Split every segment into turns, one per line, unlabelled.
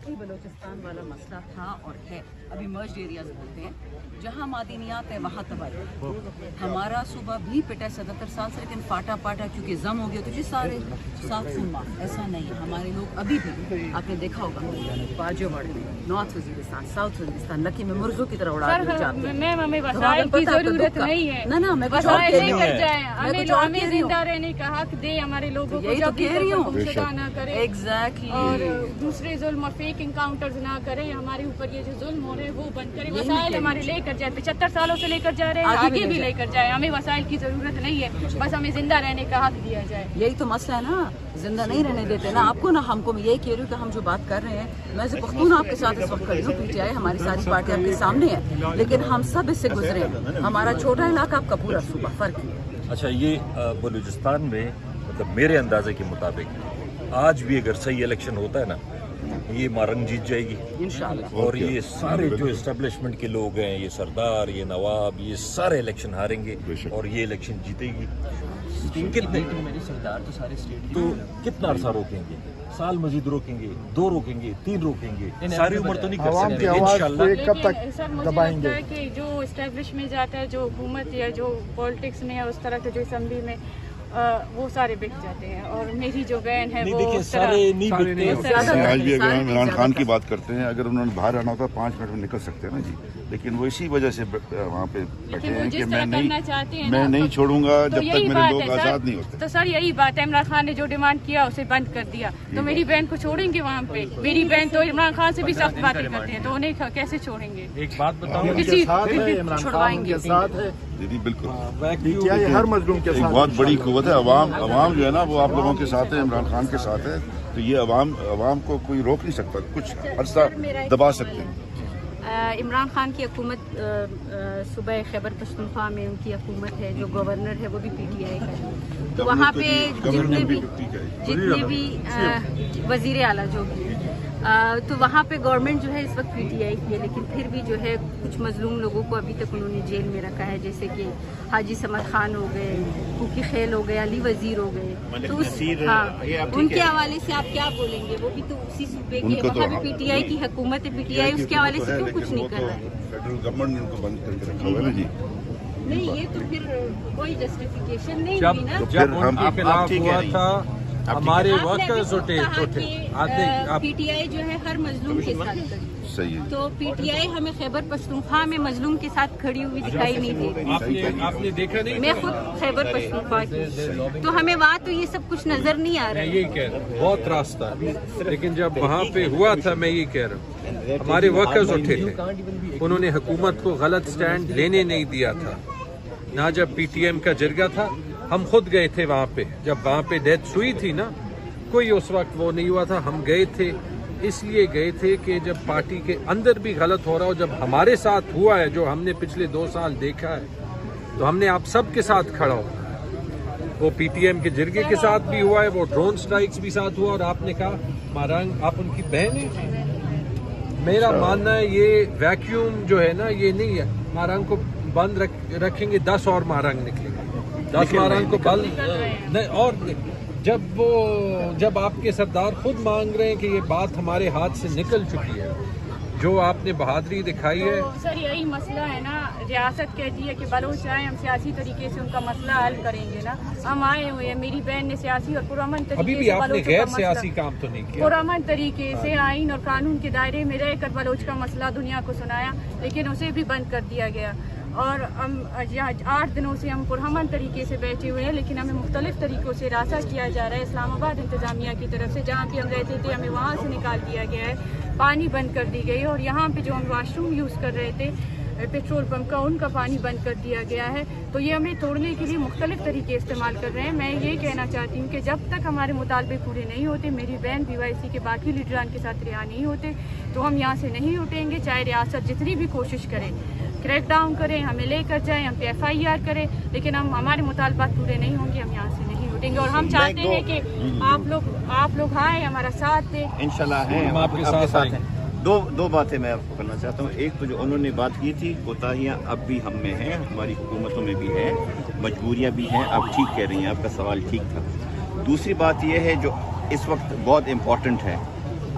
واقعی بلوچستان والا مسئلہ تھا اور ہے. ابھی مرجڈ ایریاز بولتے ہیں, جہاں معدنیات ہے وہاں تباہی. ہمارا صوبہ بھی پٹا 77 سال سے, لیکن پاٹا کیونکہ زم ہو گیا تو جی سارے ساتھ سنما. ایسا نہیں ہے, ہمارے لوگ ابھی بھی آپ نے دیکھا ہوگا باجو واڑ میں, نارتھ وزیرستان, ساؤتھ وزیرستان لکی میں مرغوں کی طرح اڑا دیے جاتے ہیں.
میم ہمیں وسائل کی ضرورت نہیں ہے.
نہ میں
وسائل لے کر جائیں, ہمیں زندہ رہنے کا حق دے ہمارے لوگوں کو, جب گمشدہ نہ کرے
ایگزیکٹلی,
اور دوسرے ظلم اور فیک انکاؤنٹرز نہ کرے. ہمارے اوپر یہ جو ظلم ہو رہے ہیں وہ بند کرے. وسائل ہمارے لے کر جائے, 75 سالوں سے لے کر جا رہے ہیں, آگے بھی لے کر جائے. ہمیں وسائل کی ضرورت نہیں ہے, بس ہمیں زندہ رہنے کا حق دیا جائے.
یہی تو مسئلہ ہے نا, زندہ نہیں رہنے دیتے نا آپ کو نہ ہم کو. میں یہی کہہ رہی ہوں کہ ہم جو بات کر رہے ہیں, میں سے پختون آپ کے ساتھ اس وقت کھڑی ہوں. پی ٹی آئی ہماری ساری پارٹی آپ کے سامنے ہے, لیکن ہم سب اس سے گزرے ہیں. ہمارا چھوٹا علاقہ, آپ کا پورا صوبہ, فرق ہے.
اچھا, یہ بلوچستان میں مطلب میرے اندازے کے مطابق آج بھی اگر صحیح الیکشن ہوتا ہے نا, یہ مارنگ جیت جائے گی
انشاءاللہ.
اور یہ سارے جو اسٹیبلشمنٹ کے لوگ ہیں, یہ سردار, یہ نواب, یہ سارے الیکشن ہاریں گے اور یہ الیکشن جیتے گی. تو کتنا عرصہ روکیں گے؟ سال مزید روکیں گے, 2 روکیں گے, 3 روکیں گے, ساری عمر تو نہیں کر سکتے انشاءاللہ.
کب تک دبائیں گے؟ کہ جو اسٹیبلش میں جاتا ہے, جو حکومت یا جو پالیٹکس میں ہے اس طرح کے, جو اسمبلی میں وہ سارے بک جاتے ہیں. اور میری جو بہن ہے وہ
آج بھی اگر عمران خان کی بات کرتے ہیں, اگر انہوں نے باہر آنا ہوتا 5 منٹ میں نکل سکتے ہیں نا جی, لیکن وہ اسی وجہ سے وہاں پہ بیٹھے ہیں کہ میں نہیں چھوڑوں گا جب تک میرے لوگ آزاد نہیں ہوتے.
تو سر یہی بات ہے, عمران خان نے جو ڈیمانڈ کیا اسے بند کر دیا, تو میری بہن کو چھوڑیں گے وہاں پہ؟ میری بہن تو عمران خان سے بھی سخت باتیں کرتے ہیں, تو انہیں کیسے چھوڑیں گے؟
ایک بات بتاؤں,
کسی
چھڑوائیں گے.
جی بالکل, ہر مظلوم کے ساتھ بہت بڑی قوت ہے. عوام جو ہے نا وہ آپ لوگوں کے ساتھ ہے, عمران خان کے ساتھ ہے. تو یہ عوام کو کوئی روک نہیں سکتا, کچھ عرصہ دبا سکتے ہیں.
عمران خان کی حکومت صوبہ خیبر پختونخوا میں ان کی حکومت ہے, جو گورنر ہے وہ بھی پی ٹی آئی کا ہے. تو وہاں پہ جتنے بھی وزیر اعلیٰ جو بھی تو وہاں پہ گورنمنٹ جو ہے اس وقت پی ٹی آئی کی ہے, لیکن پھر بھی جو ہے کچھ مظلوم لوگوں کو ابھی تک انہوں نے جیل میں رکھا ہے, جیسے کہ حاجی سمد خان ہو گئے, کوکی خیل ہو گئے, علی وزیر ہو گئے. تو ان کے حوالے سے آپ کیا بولیں گے؟ وہ بھی تو اسی صوبے کے, وہاں بھی پی ٹی آئی کی حکومت ہے, پی ٹی آئی اس کے حوالے سے کیوں کچھ نہیں کر رہا ہے؟
فیڈرل گورنمنٹ نے ان کو بند کر کے رکھا ہوا ہے نا جی.
نہیں, یہ تو پھر کوئی جسٹیفیکیشن نہیں ہوئی نا.
جب ان کے خلاف ہوا تھا ہمارے ورکرز اٹھے.
پی ٹی آئی جو ہے ہر مظلوم کے ساتھ کھڑی, تو پی ٹی آئی ہمیں خیبر پختونخوا میں مظلوم کے ساتھ کھڑی ہوئی دکھائی نہیں دیتی.
آپ نے دیکھا نہیں,
میں خود خیبر پختونخوا کی, تو ہمیں وہاں تو یہ سب کچھ نظر نہیں آ رہا.
میں یہی کہہ رہا ہوں, بہت راستہ, لیکن جب وہاں پہ ہوا تھا, میں یہی کہہ رہا ہوں, ہمارے ورکرز اٹھے تھے, انہوں نے حکومت کو غلط سٹینڈ لینے نہیں دیا تھا. نہ جب پی ٹی ایم کا جرگہ تھا, ہم خود گئے تھے وہاں پہ, جب وہاں پہ ڈیتھ ہوئی تھی نا, کوئی اس وقت وہ نہیں ہوا تھا, ہم گئے تھے. اس لیے گئے تھے کہ جب پارٹی کے اندر بھی غلط ہو رہا ہو, جب ہمارے ساتھ ہوا ہے, جو ہم نے پچھلے 2 سال دیکھا ہے, تو ہم نے آپ سب کے ساتھ کھڑا ہو. وہ پی ٹی ایم کے جرگے کے ساتھ بھی ہوا ہے, وہ ڈرون سٹرائکس بھی ساتھ ہوا, اور آپ نے کہا مارنگ آپ ان کی بہن ہیں. میرا ماننا ہے یہ ویکیوم جو ہے نا, یہ نہیں ہے. مارنگ کو بند رکھیں گے, 10 اور مارنگ نکلیں گے, 10 مارنگ کو بند نہیں. اور جب آپ کے سردار خود مانگ رہے ہیں کہ یہ بات ہمارے ہاتھ سے نکل چکی ہے, جو آپ نے بہادری دکھائی ہے.
سر یہی مسئلہ ہے نا, ریاست کہتی ہے کہ بلوچ آئیں, ہم سیاسی طریقے سے ان کا مسئلہ حل کریں گے نا. ہم آئے ہوئے ہیں, میری بہن نے سیاسی اور پرامن طریقے سے,
ابھی بھی آپ نے غیر سیاسی کام تو نہیں کیا,
پرامن طریقے سے آئین اور قانون کے دائرے میں رہ کر بلوچ کا مسئلہ دنیا کو سنایا, لیکن اسے بھی بند کر دیا گیا. اور ہم 8 دنوں سے ہم پرامن طریقے سے بیٹھے ہوئے ہیں, لیکن ہمیں مختلف طریقوں سے ہراساں کیا جا رہا ہے اسلام آباد انتظامیہ کی طرف سے. جہاں پہ ہم رہتے تھے ہمیں وہاں سے نکال دیا گیا ہے, پانی بند کر دی گئی, اور یہاں پہ جو ہم واش روم یوز کر رہے تھے پیٹرول پمپ کا, ان کا پانی بند کر دیا گیا ہے. تو یہ ہمیں توڑنے کے لیے مختلف طریقے استعمال کر رہے ہیں. میں یہ کہنا چاہتی ہوں کہ جب تک ہمارے مطالبے پورے نہیں ہوتے, میری بہن پی وائی سی کے باقی لیڈران کے ساتھ رہا نہیں ہوتے, تو ہم یہاں سے نہیں اٹھیں گے. چاہے ریاست جتنی بھی کوشش کرے, کریک ڈاؤن کریں, ہمیں لے کر جائیں, ہم پہ FIR کریں, لیکن ہمارے مطالبات پورے نہیں ہوں گے, ہم یہاں سے نہیں اٹھیں گے. اور ہم چاہتے ہیں کہ آپ لوگ آئیں, ہمارا ساتھ دیں.
انشاءاللہ ہیں, ہم آپ کے ساتھ ہیں. دو باتیں میں آپ کو کرنا چاہتا ہوں. ایک تو جو انہوں نے بات کی تھی, کوتاہیاں اب بھی ہم میں ہیں, ہماری حکومتوں میں بھی ہیں, مجبوریاں بھی ہیں. آپ ٹھیک کہہ رہی ہیں, آپ کا سوال ٹھیک تھا. دوسری بات یہ ہے جو اس وقت بہت امپورٹنٹ ہے,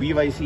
BYC